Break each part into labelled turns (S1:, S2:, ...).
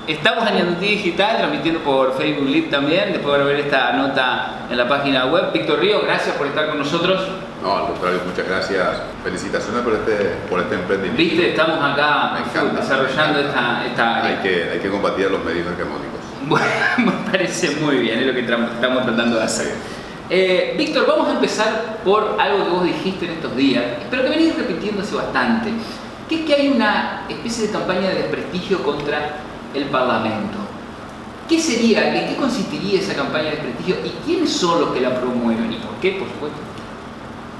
S1: Estamos en Andalucía Digital, transmitiendo por Facebook Live también, después de ver esta nota en la página web. Víctor Ríos, gracias por estar con nosotros.
S2: No, al contrario, muchas gracias. Felicitaciones por este emprendimiento.
S1: Viste, estamos acá desarrollando esta área.
S2: Hay que combatir a los medios hegemónicos.
S1: Bueno, me parece muy bien, es lo que estamos tratando de hacer. Víctor, vamos a empezar por algo que vos dijiste en estos días, pero que venís repitiéndose bastante, que es que hay una especie de campaña de desprestigio contra el Parlamento. ¿Qué sería, en qué consistiría esa campaña de desprestigio y quiénes son los que la promueven y por qué, por supuesto?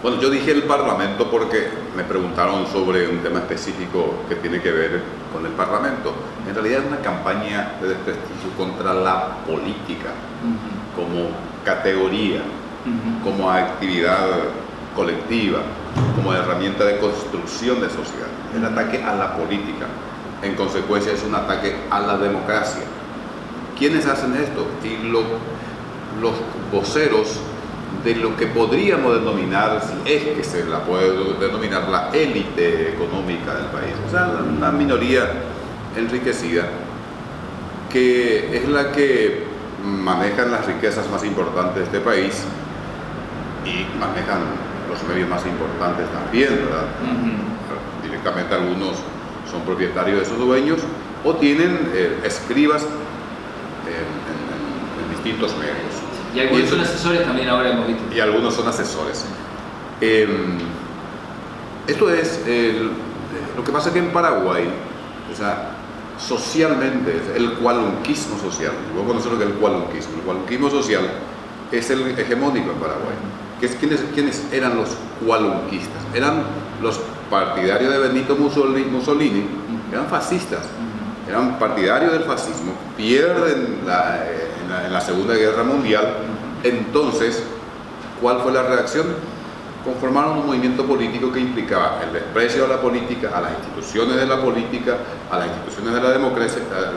S2: Bueno, yo dije el Parlamento porque me preguntaron sobre un tema específico que tiene que ver con el Parlamento. En realidad es una campaña de desprestigio contra la política como categoría, como actividad colectiva, como herramienta de construcción de sociedad. El ataque a la política, en consecuencia, es un ataque a la democracia. ¿Quiénes hacen esto? Y los voceros de lo que podríamos denominar, si es que se la puede denominar, la élite económica del país. O sea, una minoría enriquecida que es la que manejan las riquezas más importantes de este país y manejan los medios más importantes también, ¿verdad? Directamente algunos son propietarios de esos dueños o tienen escribas en distintos medios.
S1: Y algunos son asesores también, ahora hemos visto.
S2: Y algunos son asesores. Esto es lo que pasa que en Paraguay, o sea, socialmente, el cualunquismo social, voy a conocer lo que es el cualunquismo. El cualunquismo social es el hegemónico en Paraguay. ¿Quiénes eran los cualunquistas? Eran los partidarios de Benito Mussolini, eran fascistas, eran partidarios del fascismo, pierden en la Segunda Guerra Mundial. Entonces, ¿cuál fue la reacción? Conformaron un movimiento político que implicaba el desprecio a la política, a las instituciones de la política, a las instituciones de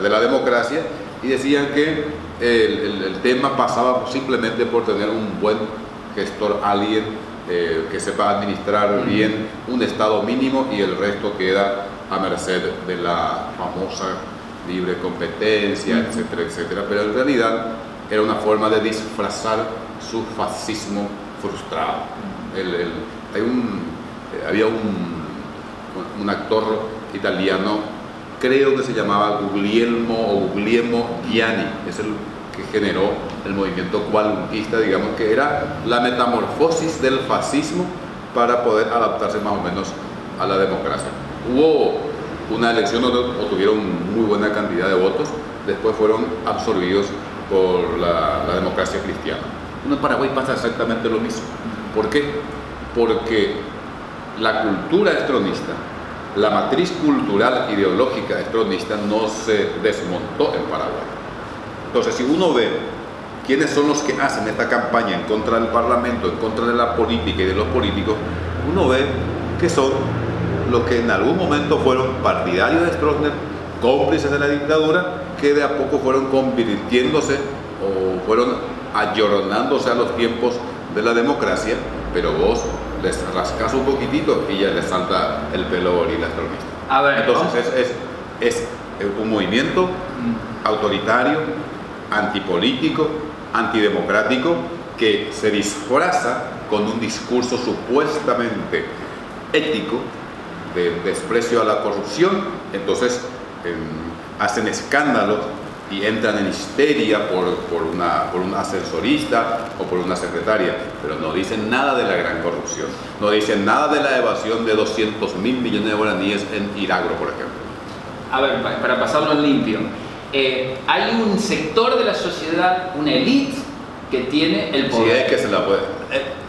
S2: la democracia, y decían que el tema pasaba simplemente por tener un buen gestor, alguien que sepa administrar bien un Estado mínimo, y el resto queda a merced de la famosa libre competencia, etcétera, etcétera. Pero en realidad era una forma de disfrazar su fascismo frustrado. Había un actor italiano, creo que se llamaba Guglielmo Gianni, es el que generó el movimiento cualunquista, digamos, que era la metamorfosis del fascismo para poder adaptarse más o menos a la democracia. Hubo una elección donde obtuvieron muy buena cantidad de votos, después fueron absorbidos por la democracia cristiana. En Paraguay pasa exactamente lo mismo. ¿Por qué? Porque la cultura estronista, la matriz cultural ideológica estronista no se desmontó en Paraguay. Entonces, si uno ve quiénes son los que hacen esta campaña en contra del Parlamento, en contra de la política y de los políticos, uno ve que son los que en algún momento fueron partidarios de Stroessner, cómplices de la dictadura, que de a poco fueron convirtiéndose o fueron ayornándose a los tiempos de la democracia, pero vos les rascas un poquitito y ya les salta el pelo gorila stronista.
S1: A ver,
S2: entonces es un movimiento autoritario, antipolítico, antidemocrático, que se disfraza con un discurso supuestamente ético de desprecio a la corrupción. Entonces hacen escándalos y entran en histeria por un ascensorista o por una secretaria, pero no dicen nada de la gran corrupción, no dicen nada de la evasión de 200.000 millones de guaraníes en Iragro, por ejemplo.
S1: A ver, para pasarlo en limpio, hay un sector de la sociedad, una élite, que tiene el poder.
S2: Sí, es que se la puede.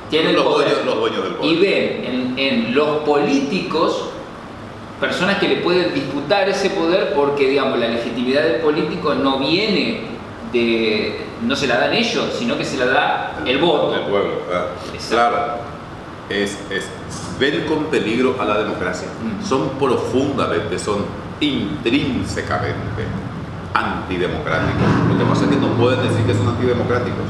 S1: Tienen
S2: los dueños del poder.
S1: Y ven en los políticos personas que le pueden disputar ese poder, porque, digamos, la legitimidad del político no viene no se la dan ellos, sino que se la da el voto.
S2: El pueblo, ¿verdad? Claro. Ven con peligro a la democracia. Son profundamente, son intrínsecamente antidemocráticos. Lo que pasa es que no pueden decir que son antidemocráticos.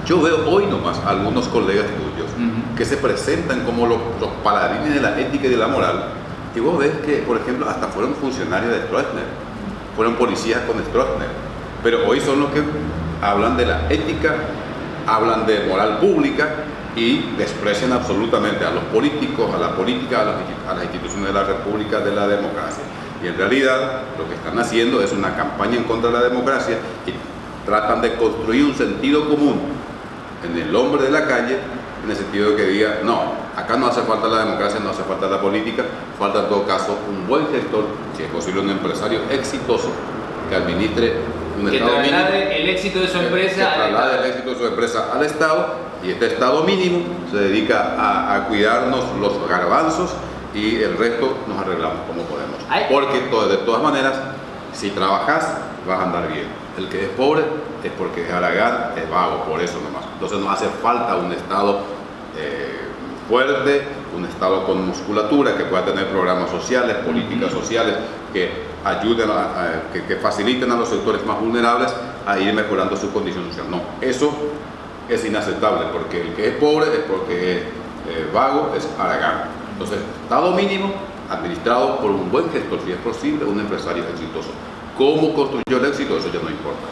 S2: Yo veo hoy nomás a algunos colegas tuyos que se presentan como los paladines de la ética y de la moral, y vos ves que, por ejemplo, hasta fueron funcionarios de Stroessner, fueron policías con Stroessner, pero hoy son los que hablan de la ética, hablan de moral pública y desprecian absolutamente a los políticos, a la política, a las instituciones de la república, de la democracia. Y en realidad lo que están haciendo es una campaña en contra de la democracia y tratan de construir un sentido común en el hombre de la calle, en el sentido de que diga, no, acá no hace falta la democracia, no hace falta la política, falta en todo caso un buen gestor, si es posible un empresario exitoso que administre un Estado mínimo.
S1: Que traslade el éxito de su empresa
S2: al Estado, y este Estado mínimo se dedica a cuidarnos los garbanzos y el resto nos arreglamos como podemos. Porque de todas maneras, si trabajas, vas a andar bien. El que es pobre es porque es haragán, es vago, por eso nomás. Entonces nos hace falta un Estado fuerte, un Estado con musculatura, que pueda tener programas sociales, políticas sociales, que ayuden, que faciliten a los sectores más vulnerables a ir mejorando su condición social. No, eso es inaceptable, porque el que es pobre es porque es vago, es haragán. Entonces, Estado mínimo administrado por un buen gestor, si es posible, un empresario exitoso. ¿Cómo construyó el éxito? Eso ya no importa.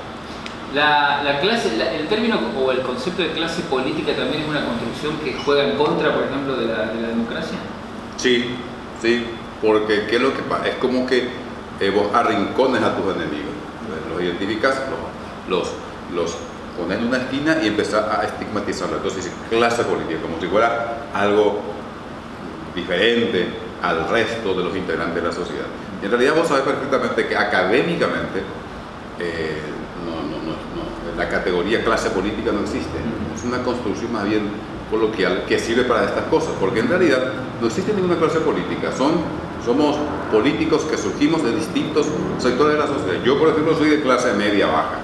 S1: El término o el concepto de clase política también es una construcción que juega en contra, por ejemplo, de la democracia.
S2: Sí, porque ¿qué es lo que pasa? Es como que vos arrincones a tus enemigos, los identificas, los pones en una esquina y empezás a estigmatizarlo. Entonces dice clase política, como si fuera algo diferente al resto de los integrantes de la sociedad. Y en realidad vos sabés perfectamente que académicamente la categoría clase política no existe. Es una construcción más bien coloquial que sirve para estas cosas, porque en realidad no existe ninguna clase política. Somos políticos que surgimos de distintos sectores de la sociedad. Yo, por ejemplo, soy de clase media-baja.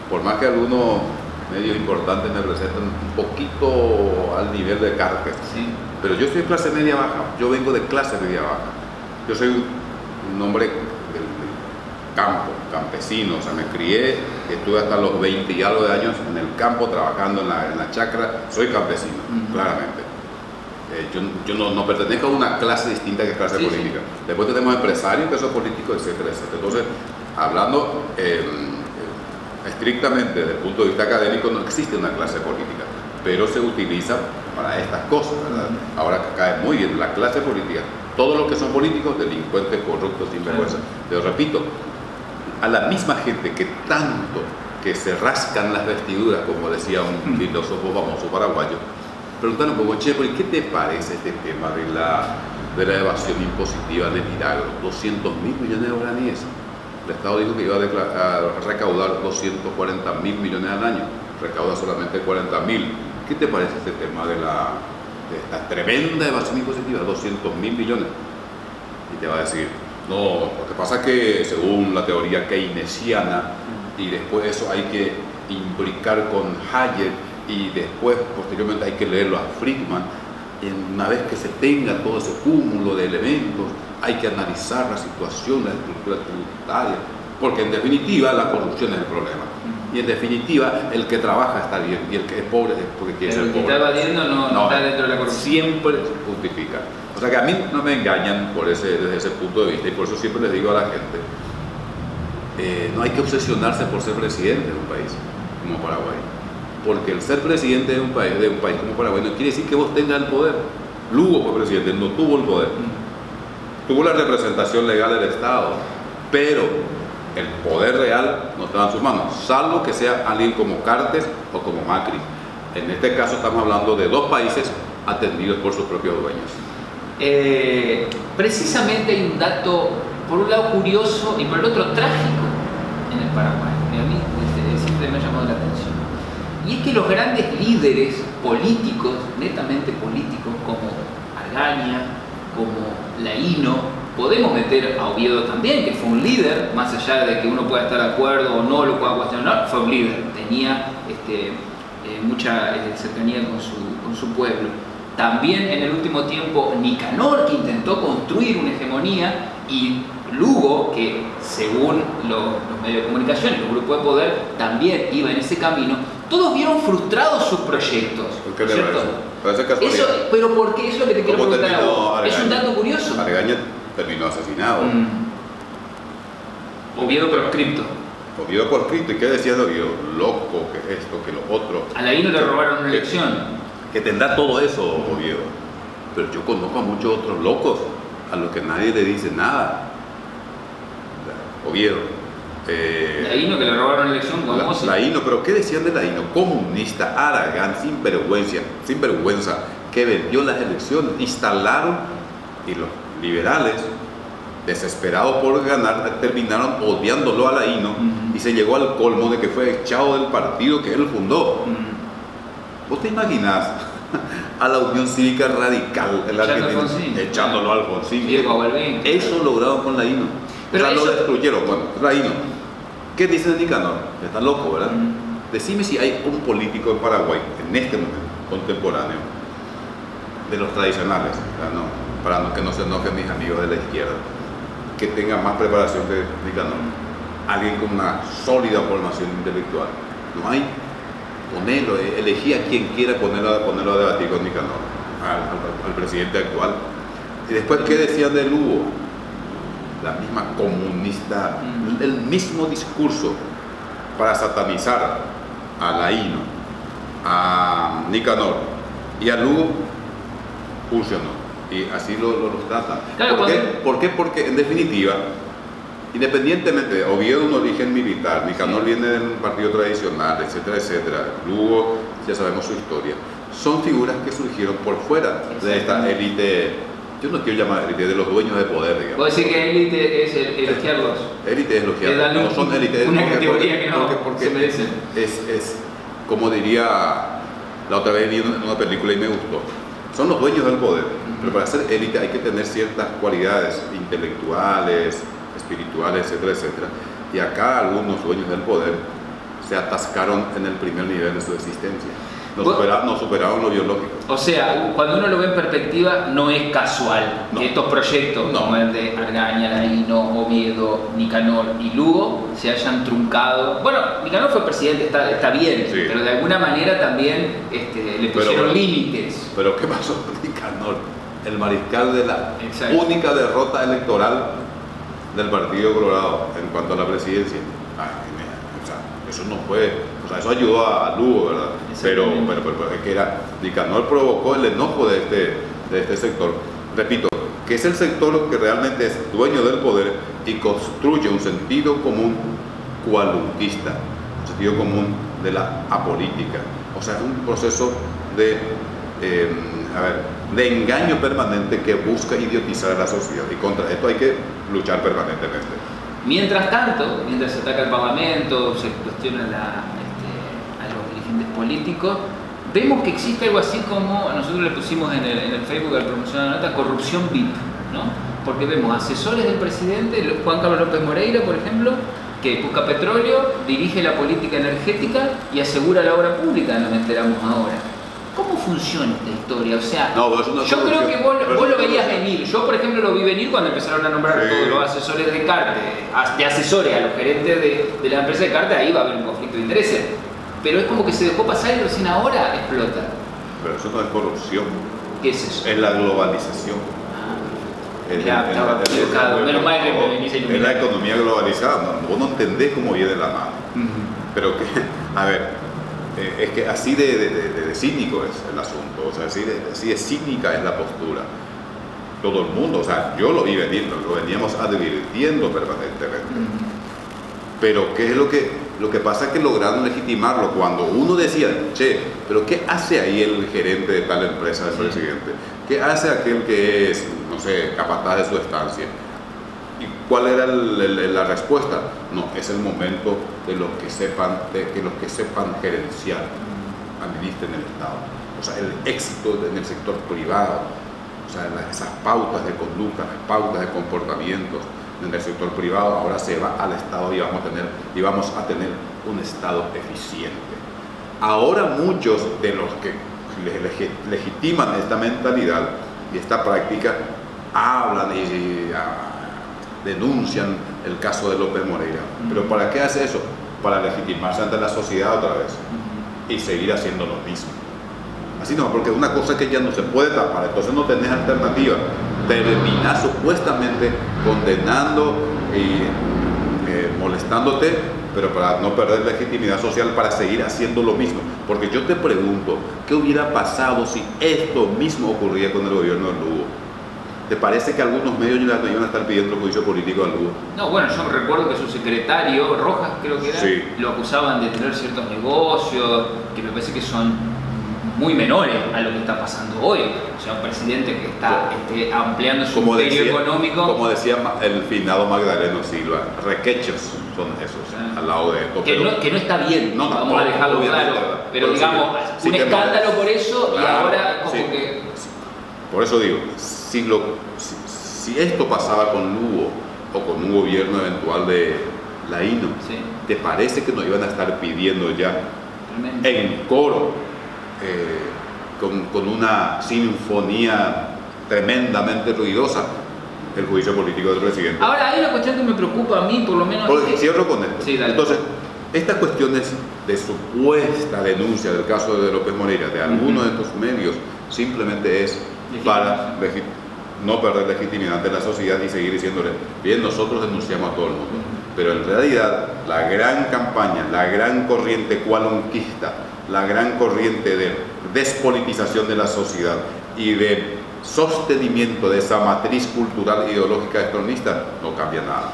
S2: Por más que algunos medios importantes me presentan un poquito al nivel de Cartes, sí, pero yo soy de clase media-baja. Yo vengo de clase media-baja. Yo soy un hombre del campo, campesino, o sea, me crié, estuve hasta los 20 y algo de años en el campo trabajando en la chacra. Soy campesino, claramente. Yo no pertenezco a una clase distinta que clase política. Sí. Después tenemos empresarios que son políticos, etcétera, etcétera. Entonces, hablando estrictamente desde el punto de vista académico, no existe una clase política, pero se utiliza para estas cosas, ¿verdad? Ahora cae muy bien la clase política. Todos los que son políticos, delincuentes, corruptos, sinvergüenza. Pero repito, a la misma gente que tanto que se rascan las vestiduras, como decía un filósofo famoso paraguayo, preguntaron como, che, ¿por qué te parece este tema de la evasión impositiva de milagro? 200.000 millones de guaraníes. El Estado dijo que iba a recaudar 240.000 millones al año, recauda solamente 40.000. ¿Qué te parece este tema de esta tremenda evasión impositiva, 200.000 millones? Y te va a decir, no, lo que pasa es que según la teoría keynesiana, y después eso hay que imbricar con Hayek, y después posteriormente hay que leerlo a Friedman, una vez que se tenga todo ese cúmulo de elementos, hay que analizar la situación, la estructura tributaria, porque en definitiva la corrupción es el problema. Y en definitiva, el que trabaja está bien y el que es pobre es porque quiere ser pobre.
S1: El que está evadiendo no está dentro de la corrupción.
S2: Siempre justifica. O sea que a mí no me engañan desde ese punto de vista, y por eso siempre les digo a la gente, no hay que obsesionarse por ser presidente de un país como Paraguay. Porque el ser presidente de un país como Paraguay no quiere decir que vos tengas el poder. Lugo fue presidente, no tuvo el poder. Tuvo la representación legal del Estado, pero el poder real no estaba en sus manos, salvo que sea alguien como Cartes o como Macri. En este caso estamos hablando de dos países atendidos por sus propios dueños.
S1: Precisamente hay un dato, por un lado curioso y por el otro trágico en el Paraguay, que a mí siempre me ha llamado la atención. Y es que los grandes líderes políticos, netamente políticos, como Argaña, como Laíno, podemos meter a Oviedo también, que fue un líder, más allá de que uno pueda estar de acuerdo o no lo pueda cuestionar, fue un líder, tenía mucha cercanía con su pueblo. También en el último tiempo Nicanor, que intentó construir una hegemonía, y Lugo, que según los medios de comunicación y los grupos de poder también iba en ese camino. Todos vieron frustrados sus proyectos,
S2: ¿Por qué ¿cierto?
S1: Eso, pero ¿por qué? Eso es lo que te quiero preguntar a vos. Es un dato curioso.
S2: Argaña terminó asesinado.
S1: Oviedo proscripto.
S2: Oviedo proscripto. ¿Y qué decía de Oviedo? Loco, que esto, que lo otro.
S1: A Laíno le robaron una elección.
S2: Que tendrá todo eso, Oviedo. Pero yo conozco a muchos otros locos a los que nadie le dice nada. Oviedo.
S1: Laíno que le robaron la elección con Mossi.
S2: Laíno, pero ¿qué decían de Laíno? Comunista, aragán, sinvergüenza, que vendió las elecciones, instalaron, y los liberales, desesperados por ganar, terminaron odiándolo a Laíno y se llegó al colmo de que fue echado del partido que él fundó. ¿Vos te imaginás a la Unión Cívica Radical en la Argentina echándolo a Alfonsín? Eso lograron con Laíno. Pero lo destruyeron. Bueno, Laíno. ¿Qué dice de Nicanor? Está loco, ¿verdad? Decime si hay un político en Paraguay, en este momento, contemporáneo, de los tradicionales, para que no se enojen mis amigos de la izquierda, que tenga más preparación que Nicanor. Alguien con una sólida formación intelectual. No hay. Ponelo, elegí a quien quiera ponerlo a debatir con Nicanor, al presidente actual. Y después, ¿qué decían de Lugo? La misma comunista, el mismo discurso para satanizar a Laíno, a Nicanor y a Lugo funcionó. Y así los tratan.
S1: Claro,
S2: ¿Por qué? Porque en definitiva, independientemente de Oviedo, un origen militar, Nicanor viene de un partido tradicional, etcétera, etcétera. Lugo, ya sabemos su historia. Son figuras que surgieron por fuera de esta élite. Yo no quiero llamar élite, de los dueños de poder, digamos.
S1: ¿Vos decís que élite es elogiarlos?
S2: Élite es elogiarlos. No son élite.
S1: Una categoría que no se merecen.
S2: Es, como diría, la otra vez vi en una película y me gustó. Son los dueños del poder. Pero para ser élite hay que tener ciertas cualidades intelectuales, espirituales, etcétera, etcétera. Y acá algunos dueños del poder se atascaron en el primer nivel de su existencia. Nos superaron lo biológico.
S1: O sea, cuando uno lo ve en perspectiva, no es casual que estos proyectos, como el de Argaña, Laíno, Oviedo, Nicanor y Lugo, se hayan truncado. Bueno, Nicanor fue presidente, está bien, sí, pero de alguna manera también le pusieron límites.
S2: Pero ¿qué pasó con Nicanor? El mariscal de la única derrota electoral del Partido Colorado en cuanto a la presidencia. Eso no fue, eso ayudó a Lugo, ¿verdad? Pero es que Nicanor provocó el enojo de este sector. Repito, que es el sector que realmente es dueño del poder y construye un sentido común cualunquista, un sentido común de la apolítica. O sea, es un proceso de engaño permanente que busca idiotizar a la sociedad, y contra esto hay que luchar permanentemente.
S1: Mientras tanto, mientras se ataca el Parlamento, se cuestiona a los dirigentes políticos, vemos que existe algo así como, nosotros le pusimos en el Facebook al promocionar la nota, corrupción VIP, ¿no? Porque vemos asesores del presidente, Juan Carlos López Moreira, por ejemplo, que busca petróleo, dirige la política energética y asegura la obra pública, nos enteramos ahora. ¿Cómo funciona esta historia? O sea, yo creo que vos lo veías venir. Yo, por ejemplo, lo vi venir cuando empezaron a nombrar todos los asesores de Carte, de asesores a los gerentes de la empresa de Carte. Ahí va a haber un conflicto de intereses. Pero es como que se dejó pasar y recién ahora explota.
S2: Pero eso no es corrupción.
S1: ¿Qué es eso?
S2: Es la globalización.
S1: Estaba equivocado. Menos mal que me venís a iluminar.
S2: Es la economía globalizada. Vos no entendés cómo viene la mano. Pero que, a ver, es que así de cínico es el asunto, o sea, así de cínica es la postura. Todo el mundo, o sea, yo lo vi venir, lo veníamos advirtiendo permanentemente. Pero ¿qué es lo que pasa? Es que lograron legitimarlo cuando uno decía, che, pero ¿qué hace ahí el gerente de tal empresa del presidente? ¿Qué hace aquel que es, no sé, capataz de su estancia? ¿Y cuál era la respuesta? No, es el momento de los que sepan gerenciar, administren el Estado. O sea, el éxito en el sector privado, o sea, esas pautas de conducta, las pautas de comportamientos en el sector privado, ahora se va al Estado y vamos a tener un Estado eficiente. Ahora muchos de los que legitiman esta mentalidad y esta práctica hablan y denuncian el caso de López Moreira. ¿Pero para qué hace eso? Para legitimarse ante la sociedad otra vez y seguir haciendo lo mismo. Así no, porque es una cosa que ya no se puede tapar, entonces no tenés alternativa. Terminás supuestamente condenando y molestándote, pero para no perder legitimidad social, para seguir haciendo lo mismo. Porque yo te pregunto, ¿qué hubiera pasado si esto mismo ocurría con el gobierno de Lugo? ¿Te parece que algunos medios ya no iban a estar pidiendo el juicio político a Lugo?
S1: No, bueno, yo recuerdo que su secretario, Rojas creo que era,
S2: sí,
S1: lo acusaban de tener ciertos negocios, que me parece que son muy menores a lo que está pasando hoy. O sea, un presidente que está ampliando su imperio económico.
S2: Como decía el finado Magdaleno Silva, requechos son esos, al lado de esto.
S1: Que no está bien, vamos a dejarlo claro. Pero digamos,
S2: sí,
S1: un escándalo por eso,
S2: claro,
S1: y ahora como
S2: sí,
S1: que...
S2: Por eso digo, si esto pasaba con Lugo o con un gobierno eventual de Laino,
S1: sí,
S2: ¿te parece que nos iban a estar pidiendo ya
S1: realmente
S2: en coro, con una sinfonía tremendamente ruidosa, el juicio político del presidente?
S1: Ahora hay una cuestión que me preocupa a mí, por lo menos...
S2: Cierro con esto.
S1: Sí, dale.
S2: Entonces, estas cuestiones de supuesta denuncia del caso de López Moreira de algunos de estos medios simplemente es para no perder legitimidad de la sociedad y seguir diciéndole, bien, nosotros denunciamos a todo el mundo. Pero en realidad, la gran campaña, la gran corriente cualonquista, la gran corriente de despolitización de la sociedad y de sostenimiento de esa matriz cultural ideológica estronista no cambia nada.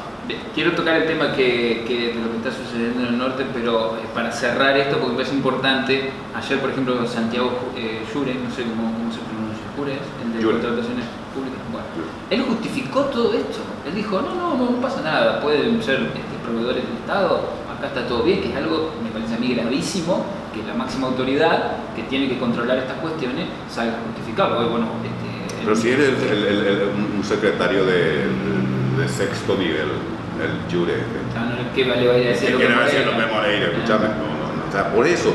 S1: Quiero tocar el tema de lo que está sucediendo en el norte, pero para cerrar esto, porque me parece importante, ayer por ejemplo Santiago Llure, no sé cómo se pronuncia, Llure, el de contrataciones públicas, bueno, él justificó todo esto, él dijo, no pasa nada, pueden ser proveedores del Estado, acá está todo bien, que es algo, me parece a mí gravísimo, que la máxima autoridad que tiene que controlar estas cuestiones salga a justificarlo. Hoy, bueno,
S2: pero si eres un secretario de sexto nivel, el Llure.
S1: ¿Qué le vaya a decir
S2: López Moreira? Escúchame, no. O sea, por eso,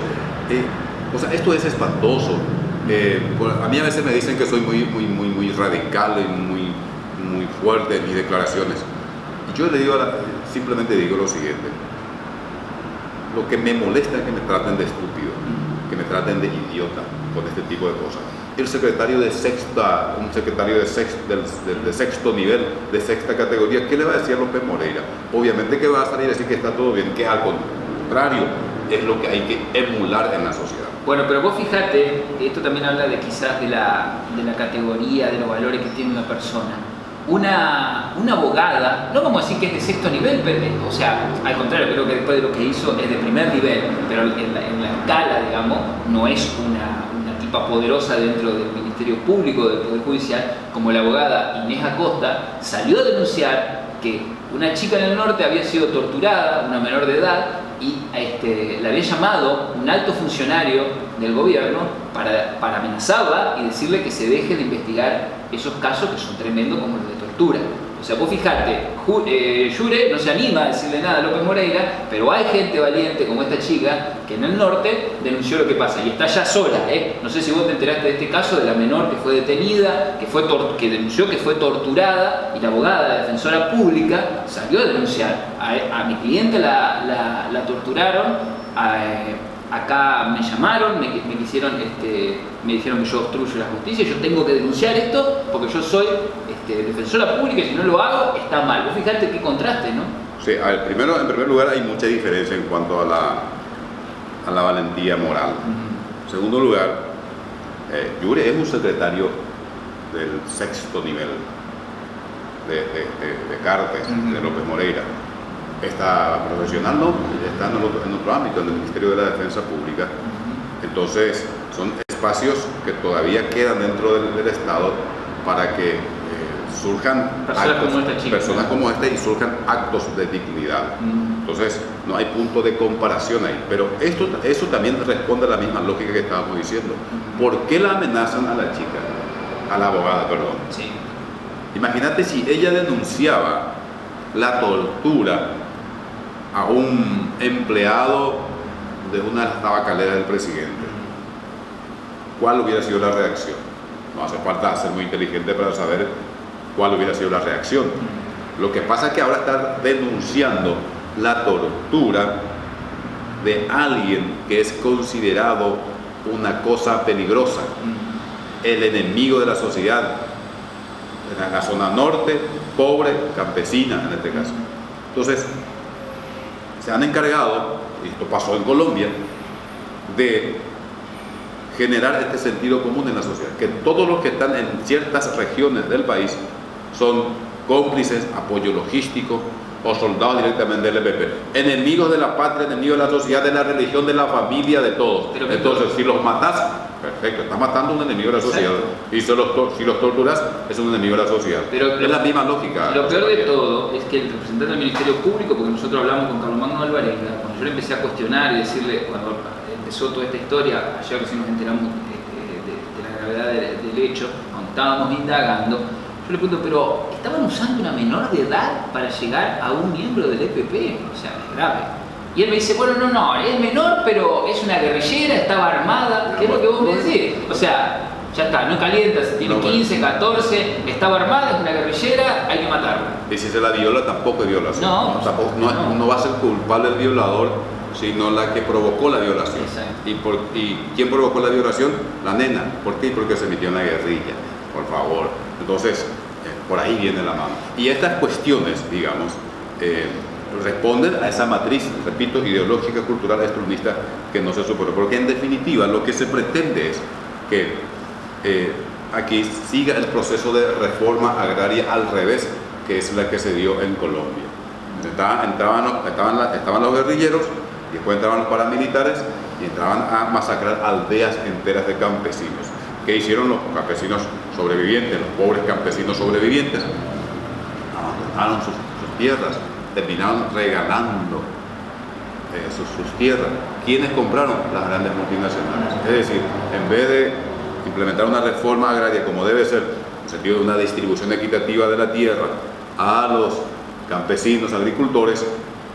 S2: o sea, esto es espantoso. A mí a veces me dicen que soy muy radical y muy fuerte en mis declaraciones. Y yo le digo, simplemente digo lo siguiente. Lo que me molesta es que me traten de estúpido, que me traten de idiota con este tipo de cosas. Un secretario de sexto nivel, de sexta categoría, ¿qué le va a decir a López Moreira? Obviamente que va a salir a decir que está todo bien, que al contrario es lo que hay que emular en la sociedad.
S1: Bueno, pero vos fíjate, esto también habla de quizás de la categoría, de los valores que tiene una persona. Una abogada, no vamos a decir que es de sexto nivel, pero, o sea, al contrario, creo que después de lo que hizo es de primer nivel, pero en la escala, digamos, no es una tipa poderosa dentro del Ministerio Público, del Poder Judicial, como la abogada Inés Acosta salió a denunciar que una chica en el norte había sido torturada, una menor de edad, y le había llamado un alto funcionario del gobierno para amenazarla y decirle que se deje de investigar esos casos que son tremendos como los de tortura. O sea, vos fijate, Llure no se anima a decirle nada a López Moreira, pero hay gente valiente como esta chica que en el norte denunció lo que pasa y está ya sola. No sé si vos te enteraste de este caso de la menor que fue detenida, que denunció que fue torturada, y la abogada, la defensora pública, salió a denunciar. A mi cliente la torturaron, acá me llamaron, me dijeron que yo obstruyo la justicia, yo tengo que denunciar esto porque yo soy defensora pública y si no lo hago está mal. Vos fijate qué contraste, ¿no?
S2: Sí, en primer lugar hay mucha diferencia en cuanto a la valentía moral. En segundo lugar, Llure es un secretario del sexto nivel de Cartes, de López Moreira. Esta profesional no, está en otro ámbito, en el Ministerio de la Defensa Pública. Entonces, son espacios que todavía quedan dentro del Estado para que surjan personas como esta y surjan actos de dignidad. Entonces, no hay punto de comparación ahí. Pero eso también responde a la misma lógica que estábamos diciendo. ¿Por qué la amenazan a la chica? A la abogada, perdón.
S1: Sí.
S2: Imagínate si ella denunciaba la tortura a un empleado de una de las tabacaleras del presidente. ¿Cuál hubiera sido la reacción? No hace falta ser muy inteligente para saber cuál hubiera sido la reacción. Lo que pasa es que ahora está denunciando la tortura de alguien que es considerado una cosa peligrosa, el enemigo de la sociedad, en la zona norte, pobre, campesina en este caso. Entonces, se han encargado, y esto pasó en Colombia, de generar este sentido común en la sociedad, que todos los que están en ciertas regiones del país son cómplices, apoyo logístico o soldados directamente del EPP, enemigos de la patria, enemigos de la sociedad, de la religión, de la familia, de todos.
S1: Pero
S2: entonces, si los matas, perfecto, estás matando a un enemigo de la sociedad. Y si los torturas, es un enemigo de la sociedad.
S1: Pero
S2: es la misma lógica.
S1: Lo peor de todo es que el representante del Ministerio Público, porque nosotros hablamos con Carlos Magno Alvarenga, cuando yo le empecé a cuestionar y decirle, cuando empezó toda esta historia, ayer recién nos enteramos de la gravedad del hecho, cuando estábamos indagando, yo le pregunto, pero ¿estaban usando una menor de edad para llegar a un miembro del EPP? O sea, es grave. Y él me dice, bueno, no, es menor, pero es una guerrillera, estaba armada, ¿qué es lo que vos me decís? O sea, ya está, no calienta, si tiene 15, 14, estaba armada, es una guerrillera, hay que matarla.
S2: Y si se la viola, tampoco es violación. No va a ser culpable el violador, sino la que provocó la violación. ¿Y quién provocó la violación? La nena. ¿Por qué? Porque se metió en la guerrilla, por favor. Entonces, por ahí viene la mano. Y estas cuestiones, digamos, responden a esa matriz, repito, ideológica, cultural, extremista, que no se superó. Porque en definitiva lo que se pretende es que aquí siga el proceso de reforma agraria al revés, que es la que se dio en Colombia. Estaban los guerrilleros, y después entraban los paramilitares y entraban a masacrar aldeas enteras de campesinos. ¿Qué hicieron los campesinos sobrevivientes, los pobres campesinos sobrevivientes? Abandonaron sus tierras, terminaron regalando sus tierras. ¿Quiénes compraron? Las grandes multinacionales. Es decir, en vez de implementar una reforma agraria como debe ser, en el sentido de una distribución equitativa de la tierra a los campesinos, agricultores,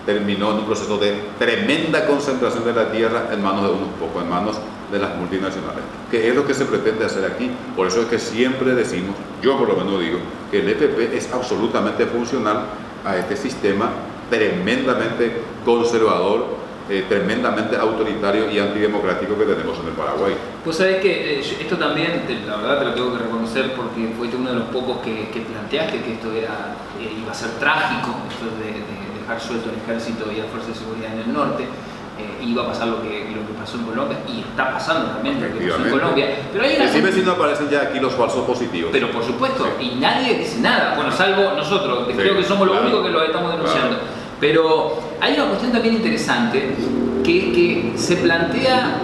S2: terminó en un proceso de tremenda concentración de la tierra en manos de unos pocos, en manos de las multinacionales, que es lo que se pretende hacer aquí. Por eso es que siempre decimos, yo por lo menos digo, que el EPP es absolutamente funcional a este sistema tremendamente conservador, tremendamente autoritario y antidemocrático que tenemos en el Paraguay.
S1: Pues sabés que esto también, la verdad te lo tengo que reconocer porque fuiste uno de los pocos que planteaste que esto iba a ser trágico, esto de dejar suelto al ejército y a las fuerzas de seguridad en el norte. Iba a pasar lo que pasó en Colombia y está pasando también lo que pasó en Colombia. Pero hay
S2: una... si no aparecen ya aquí los falsos positivos.
S1: Pero por supuesto, y nadie dice nada, bueno, salvo nosotros, creo que somos los únicos que lo estamos denunciando. Pero hay una cuestión también interesante que se plantea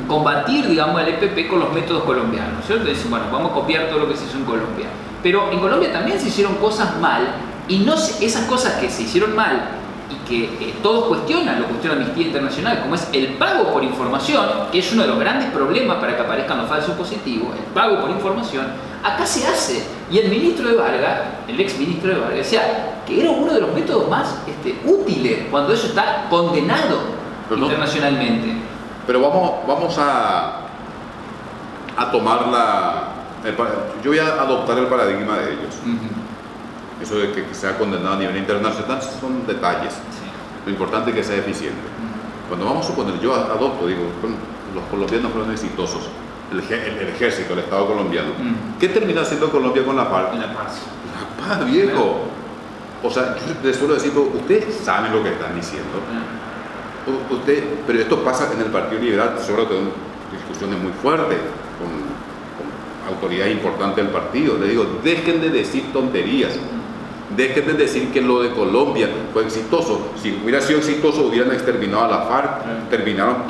S1: combatir, digamos, al EPP con los métodos colombianos, ¿cierto? Dicen, bueno, vamos a copiar todo lo que se hizo en Colombia. Pero en Colombia también se hicieron cosas mal y esas cosas que se hicieron mal y que todos cuestionan, lo cuestiona Amnistía Internacional, como es el pago por información, que es uno de los grandes problemas para que aparezcan los falsos positivos, el pago por información, acá se hace. Y el ministro de Vargas, el ex ministro de Vargas, decía que era uno de los métodos más útiles cuando eso está condenado internacionalmente.
S2: Pero vamos a tomar yo voy a adoptar el paradigma de ellos. Eso de que sea condenado a nivel internacional son detalles. Sí. Lo importante es que sea eficiente. Cuando vamos a suponer, yo adopto, digo, los colombianos fueron exitosos, el ejército, el Estado colombiano. ¿Qué termina haciendo Colombia con la FARC?
S1: La paz.
S2: La paz, viejo. O sea, yo les suelo decir, ustedes saben lo que están diciendo. Pero esto pasa en el Partido Liberal, sobre todo en discusiones muy fuertes, con autoridad importante del partido. Le digo, dejen de decir tonterías. Dejen de decir que lo de Colombia fue exitoso. Si hubiera sido exitoso, hubieran exterminado a la FARC, terminaron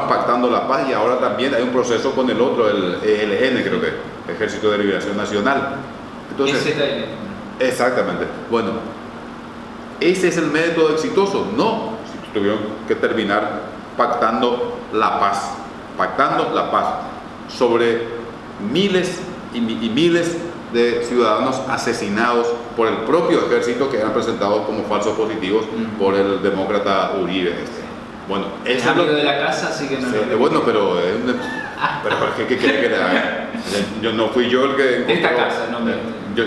S2: pactando la paz y ahora también hay un proceso con el otro, el ELN, creo que, Ejército de Liberación Nacional. Entonces, exactamente. Bueno, ¿ese es el método exitoso? No, si tuvieron que terminar pactando la paz sobre miles y miles de ciudadanos asesinados por el propio ejército que eran presentados como falsos positivos por el demócrata Uribe. Bueno,
S1: es amigo de la casa, así que no.
S2: Bueno, pero ¿qué quiere que le haga? Yo no fui yo el que encontró,
S1: esta casa,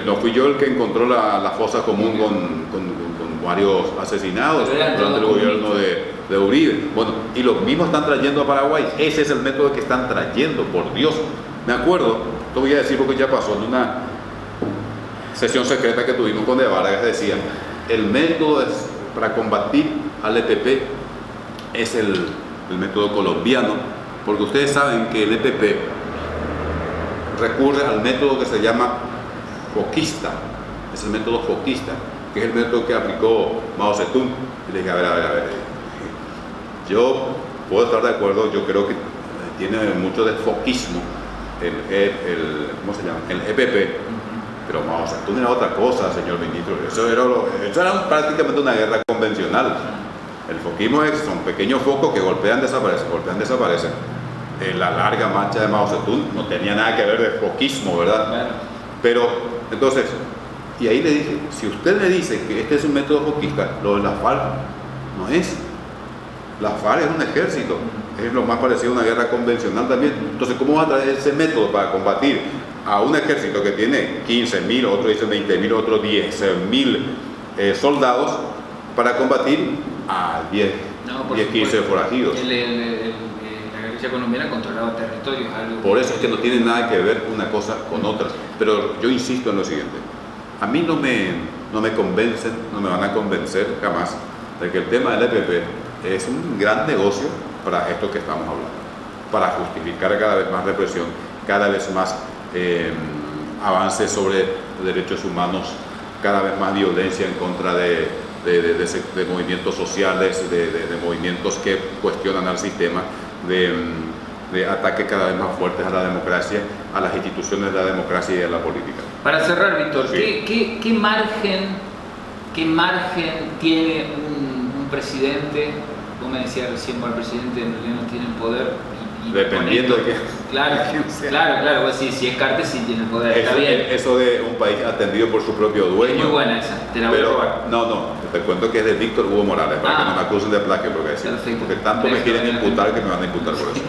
S2: no fui yo el que encontró la fosa común con varios asesinados durante el gobierno de Uribe. Bueno, y los mismos están trayendo a Paraguay. Ese es el método que están trayendo, por Dios. Me acuerdo, te voy a decir porque ya pasó en una sesión secreta que tuvimos con De Vargas, decía, el método para combatir al EPP es el método colombiano, porque ustedes saben que el EPP recurre al método que se llama foquista, es el método foquista, que es el método que aplicó Mao Zedong. Y le dije, a ver, yo puedo estar de acuerdo, yo creo que tiene mucho de foquismo ¿cómo se llama? El EPP, pero Mao Zedong era otra cosa, señor ministro, eso era prácticamente una guerra convencional. El foquismo son pequeños focos que golpean, desaparecen. La larga marcha de Mao Zedong no tenía nada que ver de foquismo, ¿verdad? Claro. Pero, entonces, y ahí le dije, si usted me dice que este es un método foquista, lo de la FARC no es. La FARC es un ejército, es lo más parecido a una guerra convencional también. Entonces, ¿cómo va a traer ese método para combatir a un ejército que tiene 15.000, otros dicen 20.000, otros 10.000 soldados, para combatir a 10, 15 forajidos?
S1: La guerrilla colombiana controlaba territorios.
S2: Por eso es que no tiene nada que ver una cosa con otra. Pero yo insisto en lo siguiente, a mí no me convencen, no me van a convencer jamás de que el tema del EPP es un gran negocio para esto que estamos hablando, para justificar cada vez más represión, cada vez más avances sobre derechos humanos, cada vez más violencia en contra de movimientos sociales, de movimientos que cuestionan al sistema, de ataques cada vez más fuertes a la democracia, a las instituciones de la democracia y a la política.
S1: Para cerrar, Víctor,
S2: sí.
S1: ¿qué margen tiene un presidente? Vos me decías recién, el presidente en realidad no tiene el poder.
S2: Dependiendo de qué.
S1: Claro, pues si es Cartes sí tiene el poder. Está bien.
S2: Eso de un país atendido por su propio dueño.
S1: Es muy buena esa, te la voy a robar.
S2: No, te cuento que es de Víctor Hugo Morales, para que no me acusen de plagio, porque tanto me quieren imputar que me van a imputar por eso.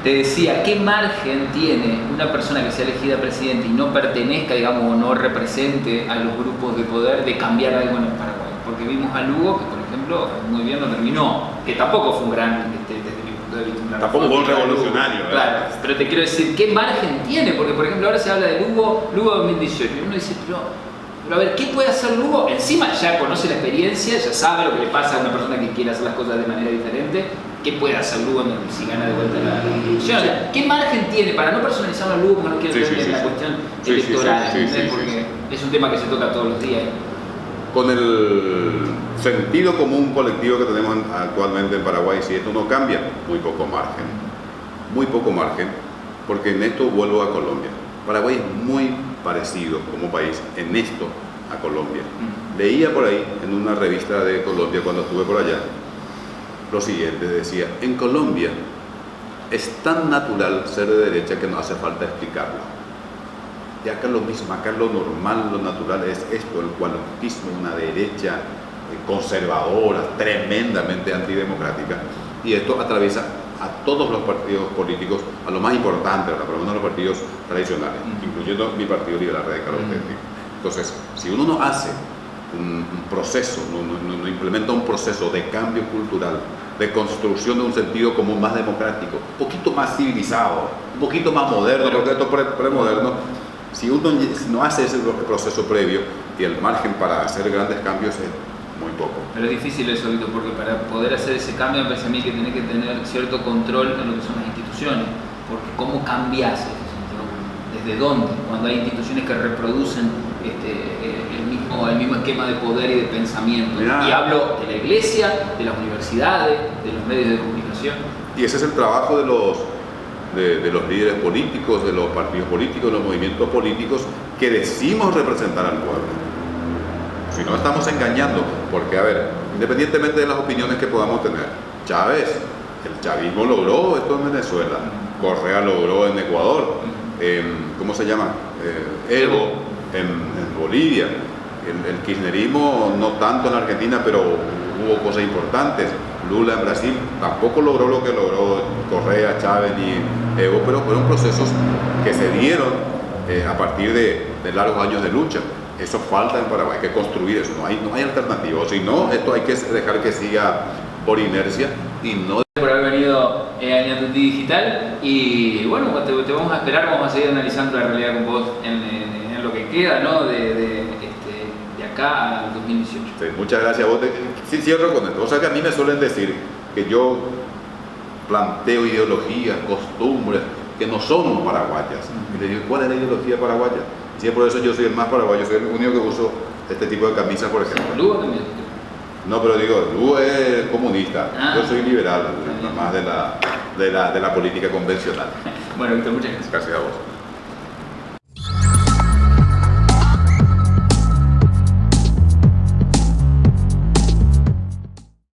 S1: Te decía, ¿qué margen tiene una persona que sea elegida presidente y no pertenezca, digamos, o no represente a los grupos de poder de cambiar algo en el Paraguay? Porque vimos a Lugo, que por ejemplo, muy bien lo terminó, que tampoco fue un gran, desde mi punto de vista,
S2: tampoco fue un revolucionario.
S1: Claro, pero te quiero decir, ¿qué margen tiene? Porque por ejemplo ahora se habla de Lugo 2018, y uno dice, pero a ver, ¿qué puede hacer Lugo? Encima ya conoce la experiencia, ya sabe lo que le pasa a una persona que quiere hacer las cosas de manera diferente. ¿Qué puede hacer Lugo si gana de vuelta la elección? ¿Qué margen tiene para no personalizar a Lugo, porque no quiero entrar en la cuestión electoral? Porque es un tema que se toca todos los días.
S2: Con el sentido común colectivo que tenemos actualmente en Paraguay, si esto no cambia, muy poco margen, porque en esto vuelvo a Colombia. Paraguay es muy parecido como país en esto a Colombia. Leía por ahí en una revista de Colombia cuando estuve por allá lo siguiente, decía, en Colombia es tan natural ser de derecha que no hace falta explicarlo. Y acá lo mismo, acá lo normal, lo natural es esto, el cualentismo, una derecha conservadora, tremendamente antidemocrática, y esto atraviesa a todos los partidos políticos, a lo más importante, por lo menos los partidos tradicionales, incluyendo mi Partido Liberal Radical Auténtico. Entonces, si uno no hace un proceso, no implementa un proceso de cambio cultural, de construcción de un sentido común más democrático, un poquito más civilizado, un poquito más moderno, porque esto es premoderno, si uno no hace ese proceso previo, y el margen para hacer grandes cambios es muy poco.
S1: Pero es difícil eso, Víctor, porque para poder hacer ese cambio me parece a mí que tiene que tener cierto control en lo que son las instituciones, porque ¿cómo cambias ese sentido? ¿Desde dónde? Cuando hay instituciones que reproducen el mismo esquema de poder y de pensamiento. Y hablo de la iglesia, de las universidades, de los medios de comunicación.
S2: Y ese es el trabajo de los líderes políticos, de los partidos políticos, de los movimientos políticos que decimos representar al pueblo. Si no, estamos engañando, porque a ver, independientemente de las opiniones que podamos tener, Chávez, el chavismo logró esto en Venezuela, Correa logró en Ecuador, ¿cómo se llama? Evo en Bolivia, el kirchnerismo no tanto en Argentina, pero hubo cosas importantes. Lula en Brasil tampoco logró lo que logró Correa, Chávez ni Evo, pero fueron procesos que se dieron a partir de largos años de lucha. Eso falta en Paraguay, hay que construir eso, no hay alternativa. Si no, esto hay que dejar que siga por inercia y no...
S1: Por haber venido a Ñatuti Digital y bueno, te vamos a esperar, vamos a seguir analizando la realidad con vos en lo que queda, ¿no? acá al 2018.
S2: Sí, muchas gracias. Sí, cierro con esto. O sea que a mí me suelen decir que yo planteo ideologías, costumbres que no son paraguayas. Y les digo, ¿cuál es la ideología paraguaya? Y si es por eso yo soy el más paraguayo, soy el único que uso este tipo de camisas, por ejemplo.
S1: Lugo también.
S2: No, pero digo, Lugo es comunista, yo soy liberal,
S1: Ah,
S2: más de la política convencional.
S1: Bueno, Víctor, muchas gracias.
S2: Gracias a vos.